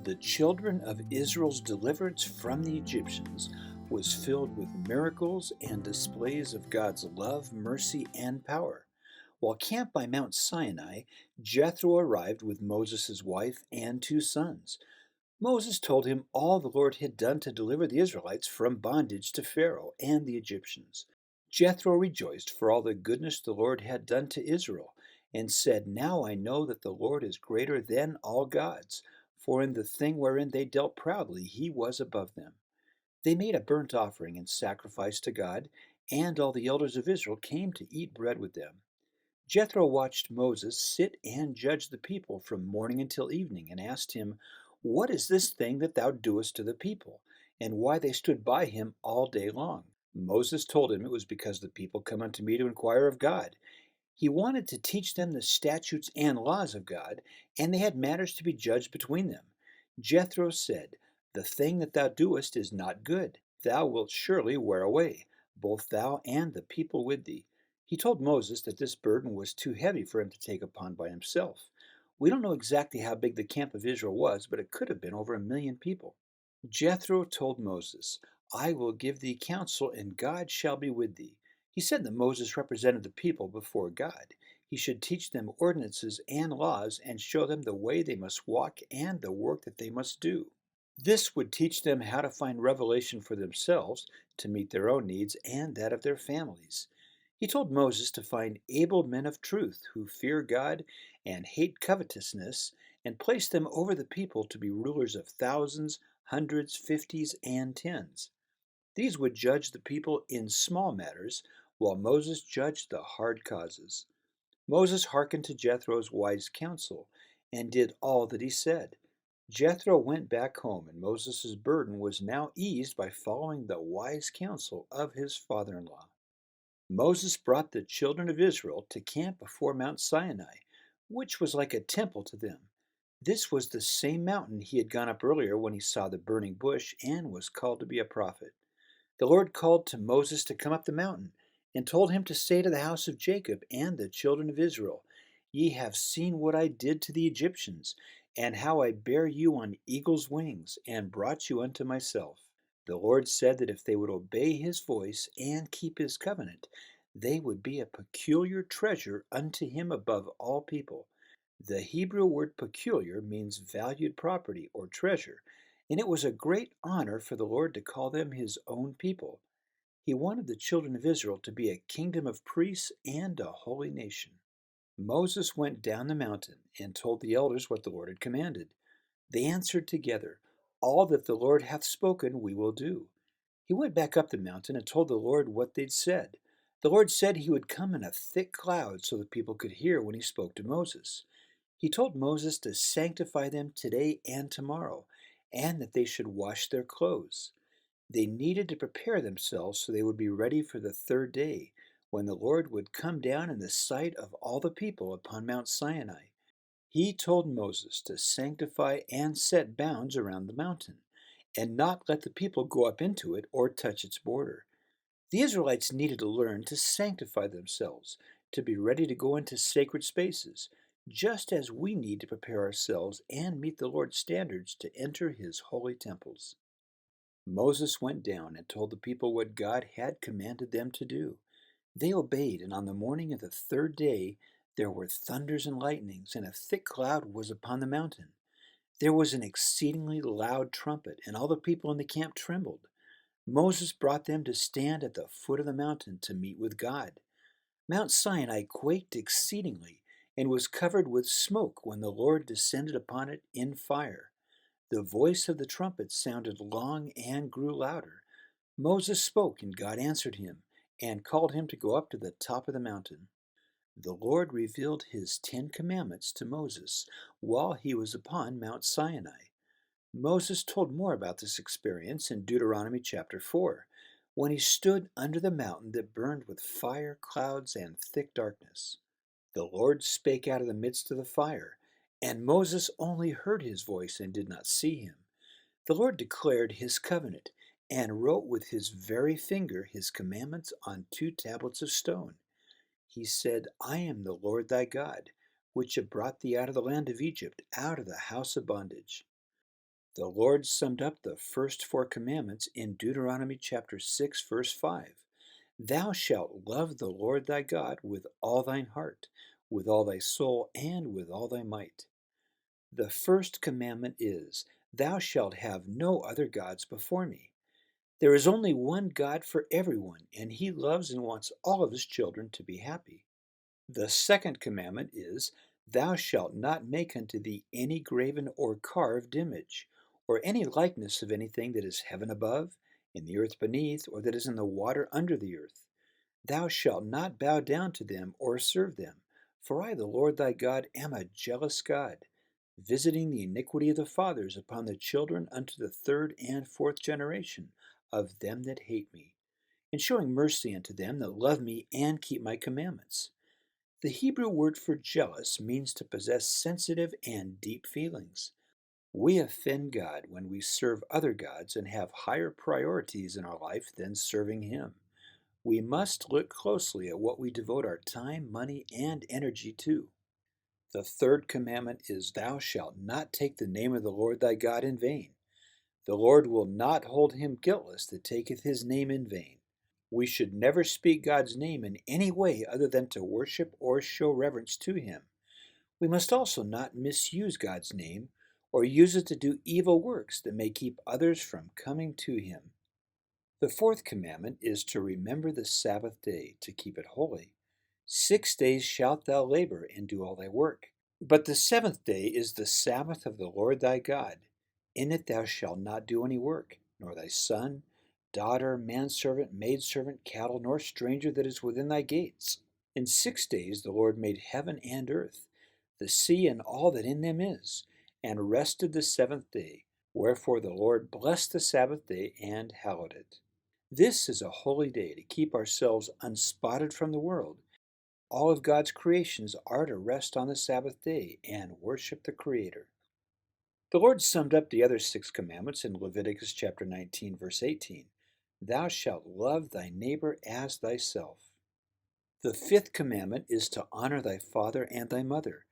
The children of Israel's deliverance from the Egyptians was filled with miracles and displays of God's love, mercy, and power. While camped by Mount Sinai, Jethro arrived with Moses' wife and two sons. Moses told him all the Lord had done to deliver the Israelites from bondage to Pharaoh and the Egyptians. Jethro rejoiced for all the goodness the Lord had done to Israel, and said, "Now I know that the Lord is greater than all gods, for in the thing wherein they dealt proudly he was above them." They made a burnt offering and sacrifice to God, and all the elders of Israel came to eat bread with them. Jethro watched Moses sit and judge the people from morning until evening, and asked him, "What is this thing that thou doest to the people?" and why they stood by him all day long. Moses told him it was because the people come unto me to inquire of God. He wanted to teach them the statutes and laws of God, and they had matters to be judged between them. Jethro said, "The thing that thou doest is not good. Thou wilt surely wear away, both thou and the people with thee." He told Moses that this burden was too heavy for him to take upon by himself. We don't know exactly how big the camp of Israel was, but it could have been over 1 million people. Jethro told Moses, "I will give thee counsel, and God shall be with thee." He said that Moses represented the people before God. He should teach them ordinances and laws and show them the way they must walk and the work that they must do. This would teach them how to find revelation for themselves to meet their own needs and that of their families. He told Moses to find able men of truth who fear God and hate covetousness, and place them over the people to be rulers of thousands, hundreds, fifties, and tens. These would judge the people in small matters, while Moses judged the hard causes. Moses hearkened to Jethro's wise counsel and did all that he said. Jethro went back home, and Moses' burden was now eased by following the wise counsel of his father-in-law. Moses brought the children of Israel to camp before Mount Sinai, which was like a temple to them. This was the same mountain he had gone up earlier when he saw the burning bush and was called to be a prophet. The Lord called to Moses to come up the mountain, and told him to say to the house of Jacob and the children of Israel, "Ye have seen what I did to the Egyptians, and how I bare you on eagle's wings, and brought you unto myself." The Lord said that if they would obey his voice and keep his covenant, they would be a peculiar treasure unto him above all people. The Hebrew word peculiar means valued property or treasure, and it was a great honor for the Lord to call them his own people. He wanted the children of Israel to be a kingdom of priests and a holy nation. Moses went down the mountain and told the elders what the Lord had commanded. They answered together, "All that the Lord hath spoken we will do." He went back up the mountain and told the Lord what they'd said. The Lord said he would come in a thick cloud so the people could hear when he spoke to Moses. He told Moses to sanctify them today and tomorrow, and that they should wash their clothes. They needed to prepare themselves so they would be ready for the third day, when the Lord would come down in the sight of all the people upon Mount Sinai. He told Moses to sanctify and set bounds around the mountain, and not let the people go up into it or touch its border. The Israelites needed to learn to sanctify themselves, to be ready to go into sacred spaces, just as we need to prepare ourselves and meet the Lord's standards to enter his holy temples. Moses went down and told the people what God had commanded them to do. They obeyed, and on the morning of the third day there were thunders and lightnings, and a thick cloud was upon the mountain. There was an exceedingly loud trumpet, and all the people in the camp trembled. Moses brought them to stand at the foot of the mountain to meet with God. Mount Sinai quaked exceedingly, and was covered with smoke when the Lord descended upon it in fire. The voice of the trumpet sounded long and grew louder. Moses spoke, and God answered him, and called him to go up to the top of the mountain. The Lord revealed his 10 Commandments to Moses while he was upon Mount Sinai. Moses told more about this experience in Deuteronomy chapter 4, when he stood under the mountain that burned with fire, clouds, and thick darkness. The Lord spake out of the midst of the fire, and Moses only heard his voice and did not see him. The Lord declared his covenant, and wrote with his very finger his commandments on 2 tablets of stone. He said, "I am the Lord thy God, which have brought thee out of the land of Egypt, out of the house of bondage." The Lord summed up the first four commandments in Deuteronomy chapter 6, verse 5. Thou shalt love the Lord thy God with all thine heart, with all thy soul, and with all thy might. The first commandment is, Thou shalt have no other gods before me. There is only one God for everyone, and he loves and wants all of his children to be happy. The second commandment is, Thou shalt not make unto thee any graven or carved image, or any likeness of anything that is heaven above, in the earth beneath, or that is in the water under the earth. Thou shalt not bow down to them or serve them, for I, the Lord thy God, am a jealous God, visiting the iniquity of the fathers upon the children unto the third and fourth generation of them that hate me, and showing mercy unto them that love me and keep my commandments. The Hebrew word for jealous means to possess sensitive and deep feelings. We offend God when we serve other gods and have higher priorities in our life than serving Him. We must look closely at what we devote our time, money, and energy to. The third commandment is, Thou shalt not take the name of the Lord thy God in vain. The Lord will not hold him guiltless that taketh his name in vain. We should never speak God's name in any way other than to worship or show reverence to him. We must also not misuse God's name or use it to do evil works that may keep others from coming to him. The fourth commandment is to remember the Sabbath day, to keep it holy. 6 days shalt thou labor and do all thy work. But the seventh day is the Sabbath of the Lord thy God. In it thou shalt not do any work, nor thy son, daughter, manservant, maidservant, cattle, nor stranger that is within thy gates. In 6 days the Lord made heaven and earth, the sea and all that in them is, and rested the seventh day. Wherefore the Lord blessed the Sabbath day and hallowed it. This is a holy day to keep ourselves unspotted from the world. All of God's creations are to rest on the Sabbath day and worship the Creator. The Lord summed up the other six commandments in Leviticus chapter 19, verse 18. Thou shalt love thy neighbor as thyself. The fifth commandment is to honor thy father and thy mother,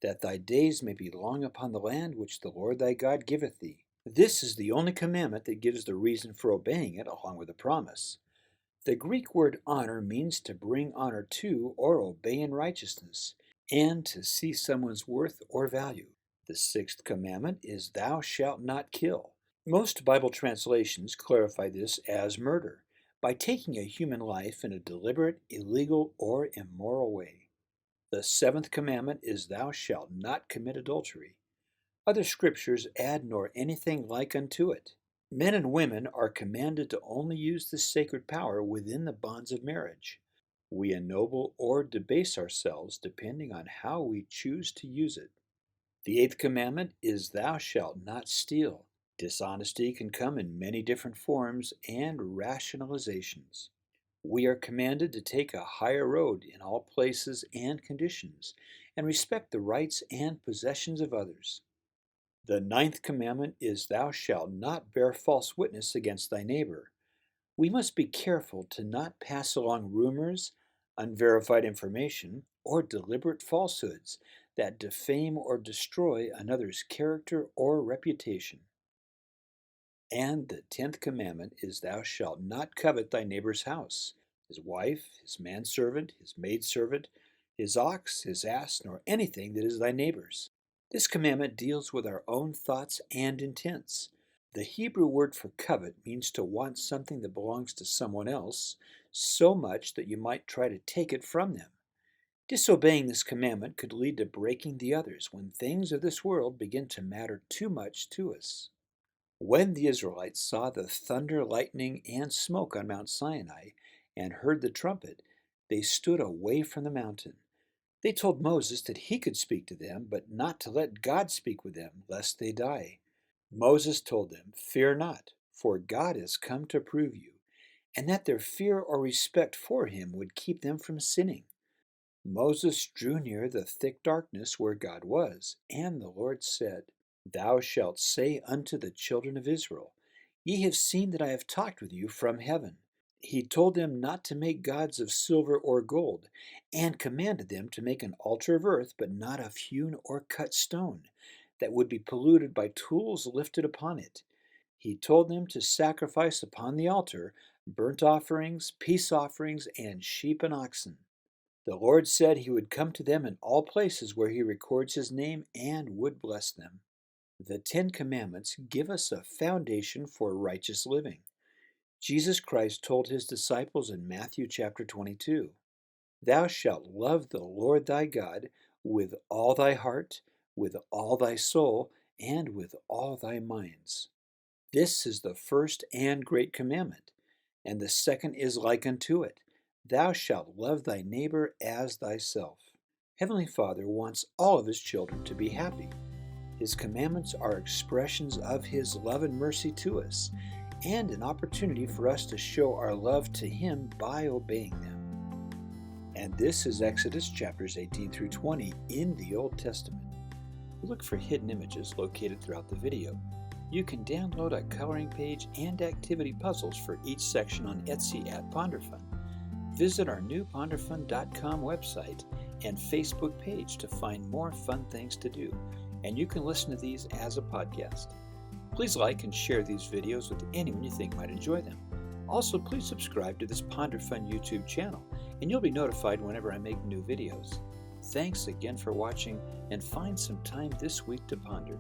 that thy days may be long upon the land which the Lord thy God giveth thee. This is the only commandment that gives the reason for obeying it along with the promise. The Greek word honor means to bring honor to or obey in righteousness, and to see someone's worth or value. The sixth commandment is, Thou shalt not kill. Most Bible translations clarify this as murder, by taking a human life in a deliberate, illegal, or immoral way. The seventh commandment is, Thou shalt not commit adultery. Other scriptures add, Nor anything like unto it. Men and women are commanded to only use this sacred power within the bonds of marriage. We ennoble or debase ourselves depending on how we choose to use it. The eighth commandment is, Thou shalt not steal. Dishonesty can come in many different forms and rationalizations. We are commanded to take a higher road in all places and conditions, and respect the rights and possessions of others. The ninth commandment is, Thou shalt not bear false witness against thy neighbor. We must be careful to not pass along rumors, unverified information, or deliberate falsehoods that defame or destroy another's character or reputation. And the 10th commandment is, Thou shalt not covet thy neighbor's house, his wife, his manservant, his maidservant, his ox, his ass, nor anything that is thy neighbor's. This commandment deals with our own thoughts and intents. The Hebrew word for covet means to want something that belongs to someone else so much that you might try to take it from them. Disobeying this commandment could lead to breaking the others when things of this world begin to matter too much to us. When the Israelites saw the thunder, lightning, and smoke on Mount Sinai and heard the trumpet, they stood away from the mountain. They told Moses that he could speak to them, but not to let God speak with them, lest they die. Moses told them, Fear not, for God is come to prove you, and that their fear or respect for him would keep them from sinning. Moses drew near the thick darkness where God was, and the Lord said, Thou shalt say unto the children of Israel, Ye have seen that I have talked with you from heaven. He told them not to make gods of silver or gold, and commanded them to make an altar of earth, but not of hewn or cut stone. that would be polluted by tools lifted upon it. He told them to sacrifice upon the altar burnt offerings, peace offerings, and sheep and oxen. The Lord said he would come to them in all places where he records his name and would bless them. The Ten Commandments give us a foundation for righteous living. Jesus Christ told his disciples in Matthew chapter 22, "Thou shalt love the Lord thy God with all thy heart, with all thy soul, and with all thy minds." This is the first and great commandment, and the second is like unto it. Thou shalt love thy neighbor as thyself. Heavenly Father wants all of his children to be happy. His commandments are expressions of his love and mercy to us, and an opportunity for us to show our love to him by obeying them. And this is Exodus chapters 18 through 20 in the Old Testament. Look for hidden images located throughout the video. You can download a coloring page and activity puzzles for each section on Etsy at Ponderfun. Visit our new Ponderfun.com website and Facebook page to find more fun things to do, and you can listen to these as a podcast. Please like and share these videos with anyone you think might enjoy them. Also, please subscribe to this Ponderfun YouTube channel, and you'll be notified whenever I make new videos. Thanks again for watching, and find some time this week to ponder.